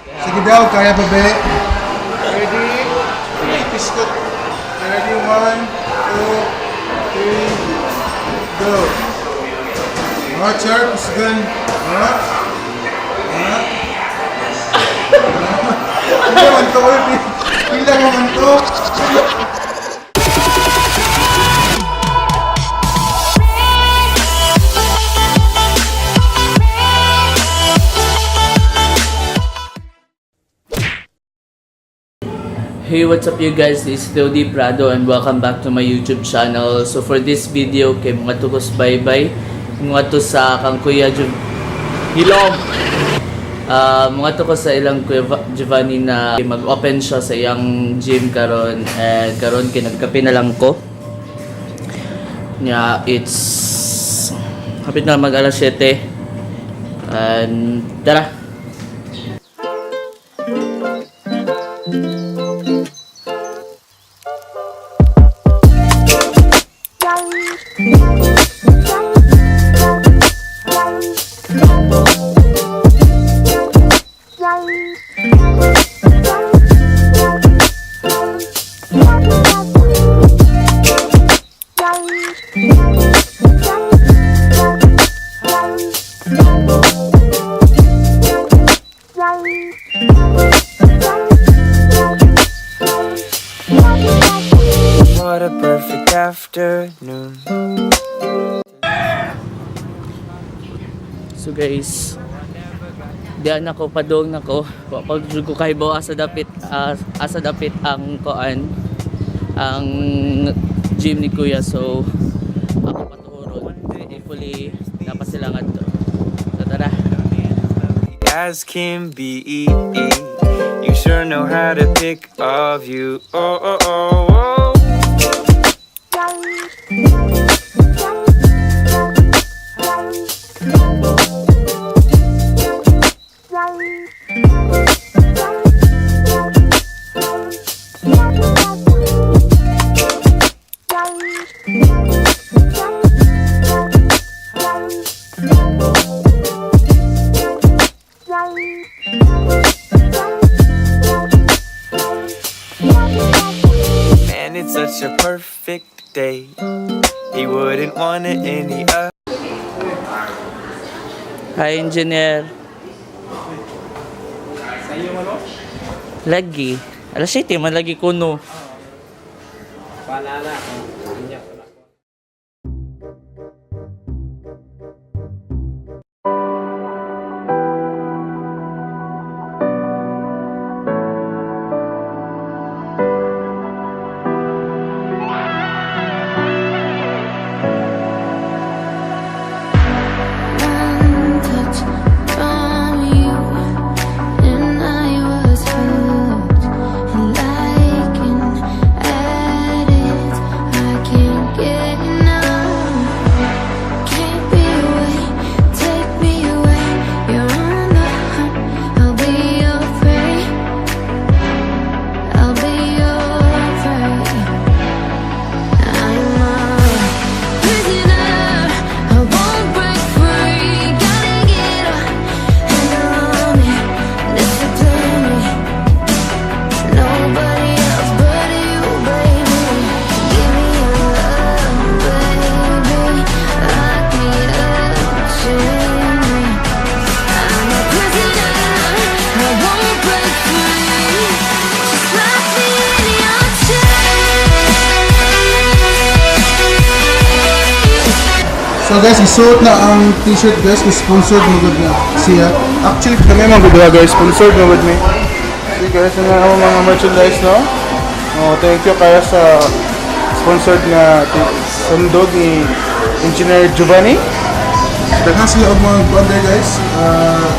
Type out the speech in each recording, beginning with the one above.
Sige daw, kaya pa be? Ready? Piskot. Ready? 1, 2, 3, go. Watch out, pisgan. Ha? Ha? Hindi naman to, hindi naman to. Hey, what's up you guys? This is Theody Prado and welcome back to my YouTube channel. So for this video, kay mga tukos baybay, mga to sa kang kuya Hilom. Mga tukos sa ilang kuya Jovanne na mag-open siya sa iyang gym karon, and karon kinagkape na lang ko. Yeah, it's hapit na mag alas 7. And tara. What a perfect afternoon. So guys, diyan ako padong nako. Pag ko kay bo asa dapit ang koan ang gym ni Kuya. So ako paturon. Hopefully napasilang adto. So tara. As can be, you sure know how to pick a view. Oh, oh, oh, oh. Man, it's such a perfect day. He wouldn't want it any other. Hi engineer. Lagi. Alas 7 man lagi kuno. Paalala. So guys, isuot na ang t-shirt guys, sponsored mo good na siya. Actually, kami mga good guys, sponsored mo with me. See guys, na ako mga merchandise, no? Oh, thank you kaya sa sponsored na sandog ni Engineer Jovanne. Daghan sila ang mga banda guys,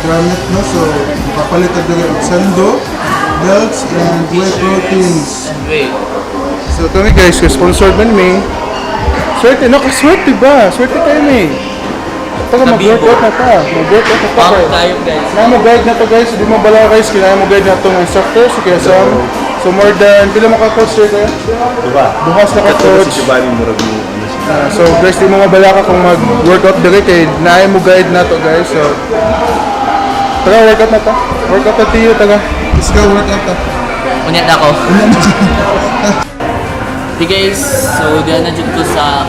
granite, no? So, makapalit na ang sando, belts, and whey proteins. So kami guys, sponsored man me. Swerte, nakaswerte ba? Swerte kayo may. Ito ka mag-workout na ta. Mag-workout na ta. Power tayo guys. Na mo guide na to guys. Hindi mo bala guys. Kaya mo guide na itong instructor. So kaya Sam. So more than, pila maka-coach sir kayo? Bukas na ka-coach. So guys, di mo mabala ka kung mag-workout dali kay naay mo guide na to guys. So Taga, workout na ta. Workout na tiyo, taga. Let's go, workout ta. Unyat ako. Hey guys, so diyan na dyan ko sa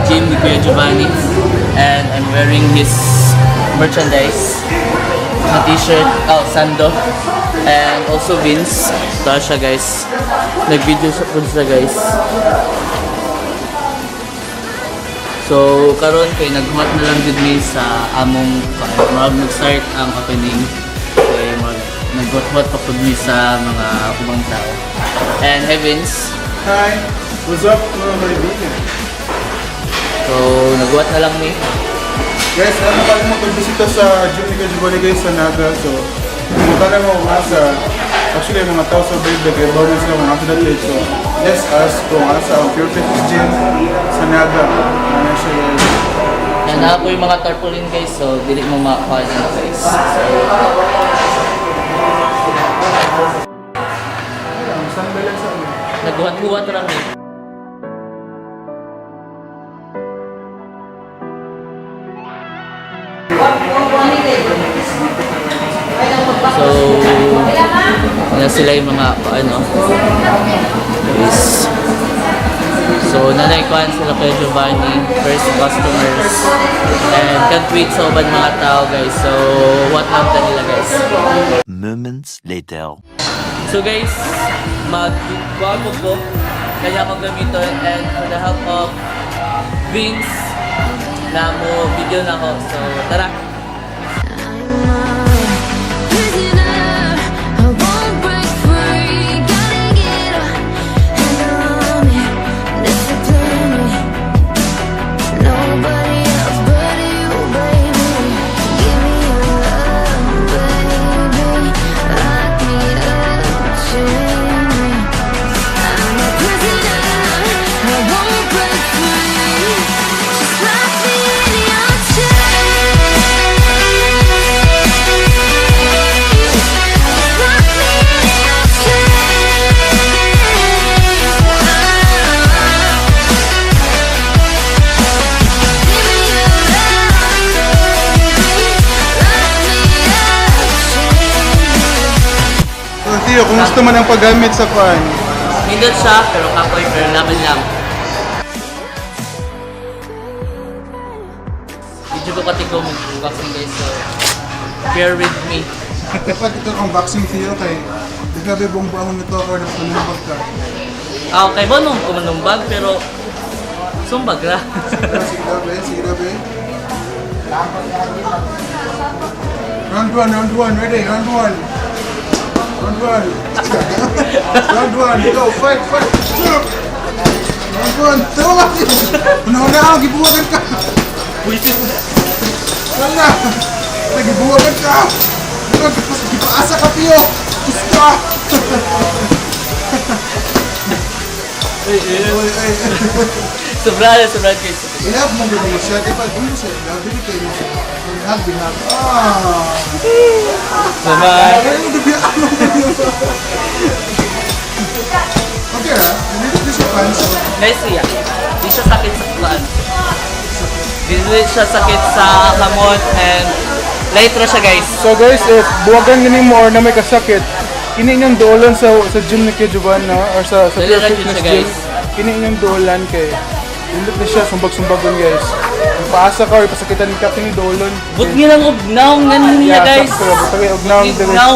gym ni Kuya Jovanne, and I'm wearing his merchandise na t-shirt, sando, and also Vince. Ito siya guys, nag-video siya guys. So karon kay naghumat na lang din mi sa among mag-start ang opening. Okay, naghumat pa po mi sa mga ubang tao. And hey Vince. Hi, what's up mga kaibigan? So naghumat na lang mi. Guys, ano pa mo pagbisita sa gym ni Kuya Jovanne guys sa Naga. So, pumunta na mo sa actually mga tao sa Baybay kaya bago sila mga athlete. So, let's ask kung sa Pure Fitness Gym sa Naga. Ano siya guys? Yan na po yung mga tarpaulin guys, so dili mo makakuha na guys. So, saan ba lang sa amin? naghuhat-huhat lang eh. So, yan sila yung mga guys. So, nanaykuhan sila kay Jovanne, first customers, and can't wait sa uban mga tao guys. So, what up na nila guys? Moments later. So guys, mag-bago ko kaya akong gamiton, and for the help of Vince, namo, video na ako. So, tara! Tiyo, kumusta man ang paggamit sa fan? Nindot siya, pero kapoy, pero laban lang. Video ko pati ko mag-unboxing guys, so bear with me. Dapat ito ang unboxing Tiyo kay di ka ba bumbahon nito or napanumbag ka? Okay ba nung kumanumbag, pero sumbag ra. Sige be. Round 1, ready, round 1. Round 1. Round 1, go, fight. Round 1, tama ba? Una-una ako, gibuwagan ka. Buisit. Wala. Nagibuwagan ka. Gipaasa ka, Tiyo. Gusto. Ay. Sobrang guys. Ilap mo ba siya? Di ba? Dito siya. Dito kayo. Binag. Bye-bye. Okay ha? Nandito siya pan. Nice siya. Di siya sakit sa kulaan. Di siya sakit sa kamot, and light ra siya guys. So guys, if buwagan ganin mo or na may kasakit, kini inyong dolan sa gym ni Kuya Jovanne or sa Pure Fitness Gym. Kini inyong dolan kay Indot na siya, sumbag-sumbagon guys. Kung paasa ka or pasakitan ka, kini dolon. But nilang ugnaw nga niya guys. Ugnaw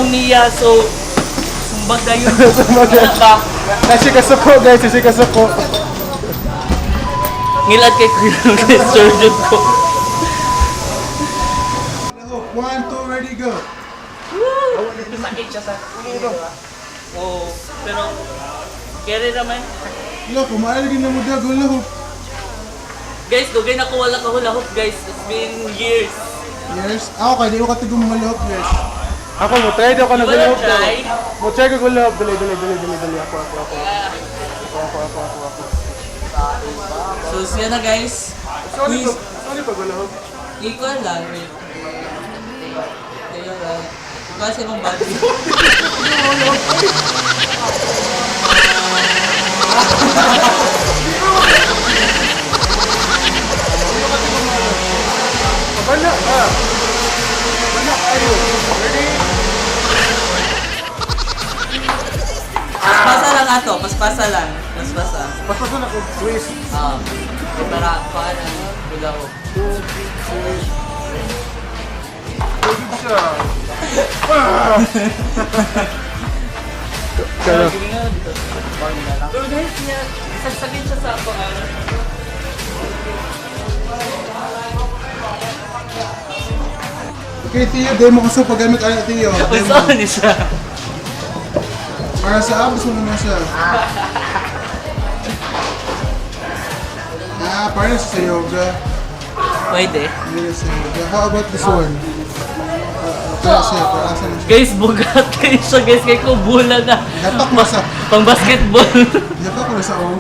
niya, so sumbag na yun. Nasi kasako guys, nasi kasako. Ngilad kay Kuya surgeon ko. 1, 2, ready, go. Sakit siya sa oh, pero kere naman. Look, kumain na mo daw, gulo. Guys, dugay na ko wala ka hula hoop guys. It's been years. Yes. Ako kaya di ko katigong mga lahop guys. Ako mo try daw ka na gulahop daw. Mo try ka gulahop. Dali. Ako. So siya na guys. Sorry pa gulahop. Equal lang. Kaya lang. Kasi mong body. Wala. Paspasa lang ato, paspasa lang. Paspasa. Paspasa na kung twist. Para paano, bula ko. Pwede siya. Kaya. Pero guys, sagsagin siya sa ako. Okay, Tiyo, demo ko sa paggamit ay Tiyo. Saan ni siya? Para sa abos mo naman siya. Parang sa yoga. Pwede. Hindi sa yoga. How about this one? Para siya. Guys, bugat kayo siya guys. Kaya ko bula na. Yapak mo sa... Pang basketball. Yapak mo sa o.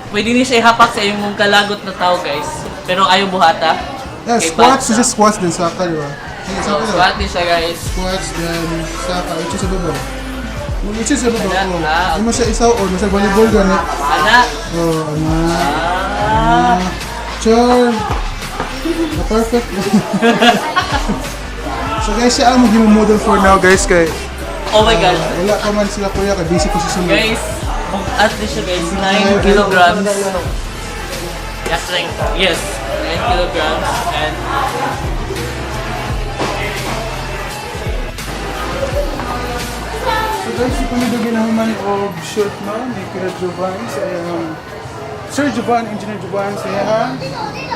Pwede niya siya ihapak sa iyong mong kalagot na tao guys. Pero ayaw buhata. Yeah, Okay, squats. basta. This is squats din sa di ba? Sige, So, sa squat din siya guys. Squats then saka. Ito sa baba. Ito sa baba Anak, ko. ah. Hindi mo siya isaw o. Nasa volleyball ganit. Anak. Oh, Char! Perfect. So guys, siya ang maging model for now guys kay Oh my god. wala pa man sila kuya kay busy ko sa sunod. Guys, at least siya guys, 9 kilograms. Yes, 9 kilograms and So guys, ito nito ginahuman og short na ni Kira Jovanne sa Sir Jovanne, Engineer Jovanne sa iyang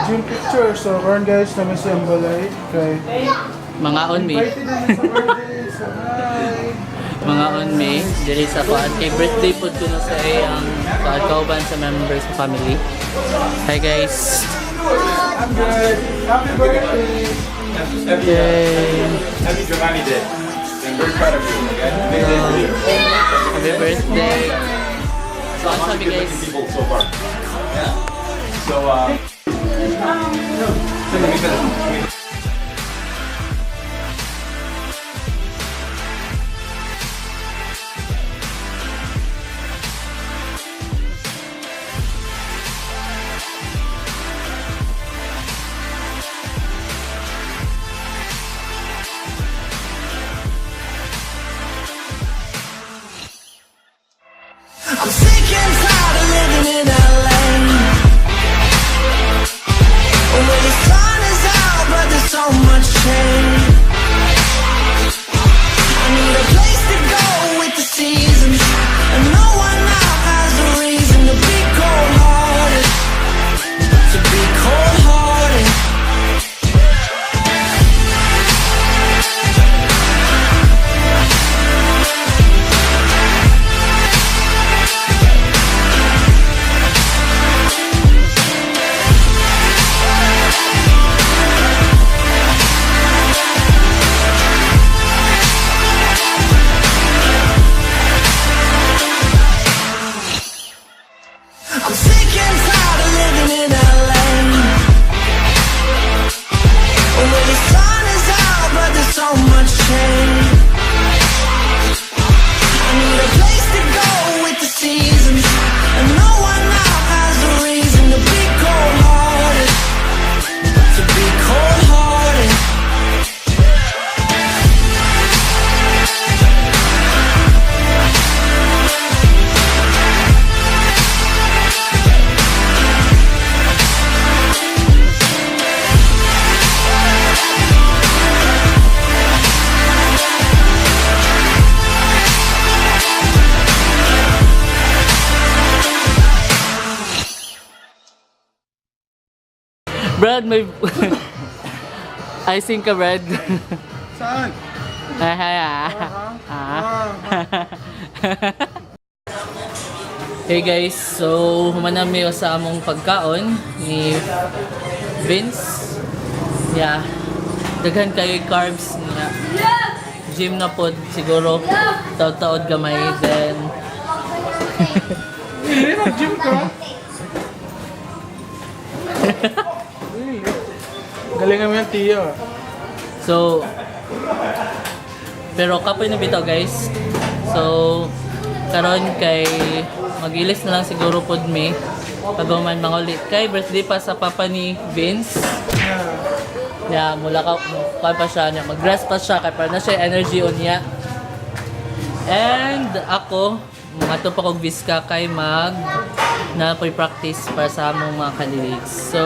gym picture. So karon guys, naman siya ang balay kay mga on me. invited na sa birthday. So hi! Mga on me, diri sa kuan kay birthday po ko na sa iyang kauban sa members sa family. Hi guys. I'm good. Happy birthday! Yay. Happy Jovanne Day. I'm very proud of you. Okay? Big day for you. Happy birthday. So ano sabi guys? People so far. Yeah. So, let me finish. I'm sick and tired of living in LA. Where the sun is out, but there's so much change. I need a place to go with the seasons, and no one out has a reason to be cold-hearted. To be cold-hearted. I'm sick and tired of living in LA. Where the sun is out, but there's so much change. I need a place to go with the seasons, and no one out has a reason to be cold-hearted. To be cold-hearted. Brad, may icing ka Brad. Saan? Hey guys, so humanami ko sa among pagkaon ni Vince. Yeah. Daghan kayo carbs niya. Gym na pod siguro. Taod-taod gamay then Gym ka? Galingan mo yung Tiyo. so pero kapoy na bitaw guys. So karon kay magilis na lang siguro pod mi pagaman mangulit kay birthday pa sa papa ni Vince. Yeah, mula ka pa siya niya. Mag-rest pa siya kay para na siya energy on niya. And ako, mga to pa kong viska kay na practice para sa among mga candidates. So,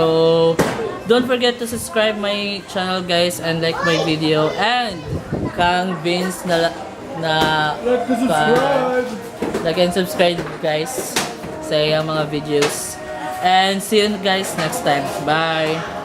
don't forget to subscribe my channel guys and like my video. And kang Vince like and subscribe guys sa iyang mga videos. And see you guys next time. Bye!